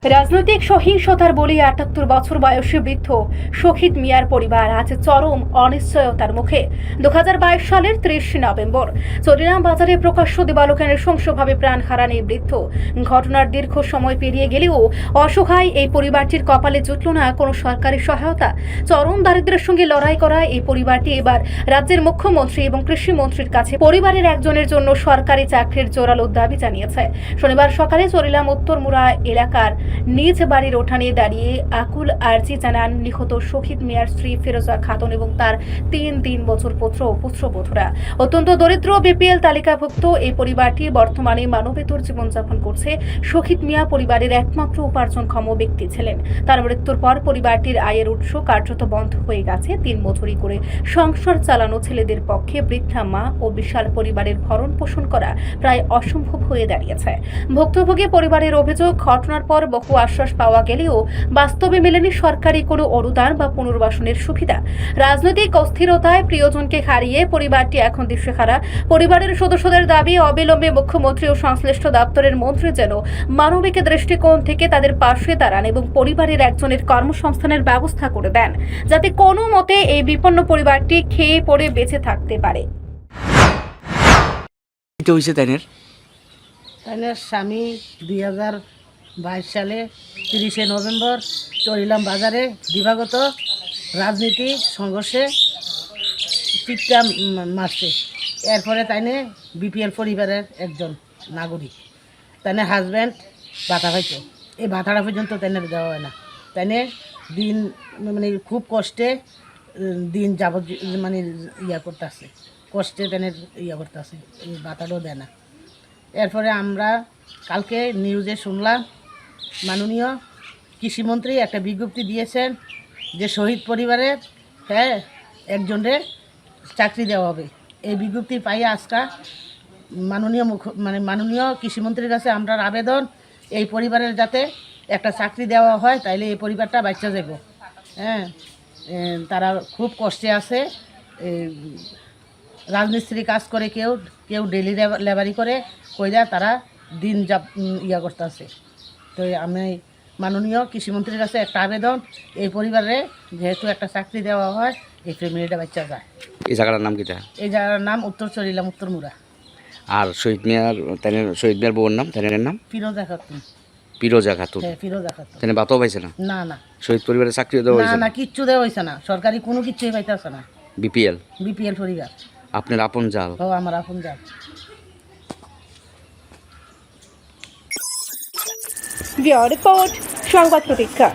রাজনৈতিক সহিংসতার বলি ৭৮ বছর বয়সী বৃদ্ধ শহীদ মিয়ার পরিবার আজ চরম অনিশ্চয়তার মুখে। ২০২২ সালের ৩০ নভেম্বর চরিলাম বাজারে প্রকাশ্য দিবালোকে নৃশংসভাবে প্রাণ হারান এই বৃদ্ধ। ঘটনার দীর্ঘ সময় পেরিয়ে গেলেও অসহায় এই পরিবারটির কপালে জুটল না কোনো সরকারি সহায়তা। চরম দারিদ্র্যের সঙ্গে লড়াই করা এই পরিবারটি এবার রাজ্যের মুখ্যমন্ত্রী এবং কৃষিমন্ত্রীর কাছে পরিবারের একজনের জন্য সরকারি চাকরির জোরালো দাবি জানিয়েছে। শনিবার সকালে চরিলাম উত্তরমুড়া এলাকার নিজ বাড়ির উঠানে দাঁড়িয়ে আকুল আর্জি জানান নিহত শহীদ মিয়ার স্ত্রী ফিরোজা খাতুন এবং তার ৩ বছর পুত্র ও পুত্রবধূরা। অত্যন্ত দরিদ্র বিপিএল তালিকাভুক্ত এই পরিবারটি বর্তমানে মানবেতর জীবনযাপন করছে। শহীদ মিয়া পরিবারের একমাত্র উপার্জনক্ষম ব্যক্তি ছিলেন। তার মৃত্যুর পর পরিবারটির আয়ের উৎস কার্যত বন্ধ হয়ে গেছে। ৩ মজুরি করে সংসার চালানো ছেলেদের পক্ষে বৃদ্ধা মা ও বিশাল পরিবারের ভরণ পোষণ করা প্রায় অসম্ভব হয়ে দাঁড়িয়েছে। ভুক্তভোগী পরিবারের অভিযোগ, ঘটনার পর বহু আশ্বাস পাওয়া গেলেও বাস্তবে মেলেনি সরকারি কোনো অনুদান বা পুনর্বাসনের সুবিধা। রাজনৈতিক অস্থিরতায় প্রিয়জনকে হারিয়ে পরিবারটি এখন দিশেহারা। পরিবারের সদস্যদের দাবি, অবিলম্বে মুখ্যমন্ত্রী ও সংশ্লিষ্ট দপ্তরের মন্ত্রী যেন মানবিক দৃষ্টিকোণ থেকে তাদের পাশে দাঁড়ান এবং পরিবারের একজনের কর্মসংস্থানের ব্যবস্থা করে দেন, যাতে কোনো মতে এই বিপন্ন পরিবারটি খেয়ে পড়ে বেঁচে থাকতে পারে। তাইনের স্বামী ২০২২ সালে ৩০শে নভেম্বর চরিলাম বাজারে দিবাগত রাজনীতি সংঘর্ষে পিঠটা মারছে। এরপরে তাইনে বিপিএল পরিবারের একজন নাগরিক, তাইনে হাজব্যান্ড ভাতা পাইতো। এই ভাতাটা পর্যন্ত তাইনের দেওয়া হয় না। তাইনে দিন খুব কষ্টে দিন যাবত করতে আছে, কষ্টে তাইনের করতে আছে, এই ভাতাটাও দেয় না। এরপরে আমরা কালকে নিউজে শুনলাম মাননীয় কৃষিমন্ত্রী একটা বিজ্ঞপ্তি দিয়েছেন যে শহীদ পরিবারের একজনের চাকরি দেওয়া হবে। এই বিজ্ঞপ্তি পাই আজকা মাননীয় কৃষিমন্ত্রীর কাছে আমরা আবেদন, এই পরিবারের যাতে একটা চাকরি দেওয়া হয়, তাইলে এই পরিবারটা বাচ্চা যাব। তারা খুব কষ্টে আছে, রাজমিস্ত্রি কাজ করে, কেউ ডেলি লেবারি করে, কইরা তারা দিন করতে আছে। তো আমি মাননীয় কৃষিমন্ত্রীর কাছে একটা আবেদন, এই পরিবারে যেহেতু একটা চাকরি দেওয়া হয়, এই ফ্যামিলিটা বাচ্চা যায়। এই জায়গাটার নাম কিটা? এই জায়গার নাম উত্তর চরিলাম উত্তরমুড়া। আর শহীদ মিয়ার বউর নাম, তাদের নাম ফিরোজা খাতুন। ফিরোজা খাতুন। হ্যাঁ, ফিরোজা খাতুন। তাহলে বাতাও পাইছে না? না না, শহীদ পরিবারের চাকরি দেওয়া হয়েছে না, কিচ্ছু দেওয়া হয়েছে না, সরকারি কোনো কিচ্ছুই পাইতেছে না। বিপিএল পরিবার। আপনার আপন জাল? ও আমার আপন জাল। রিপোর্ট সংবাদ প্রতীক্ষা।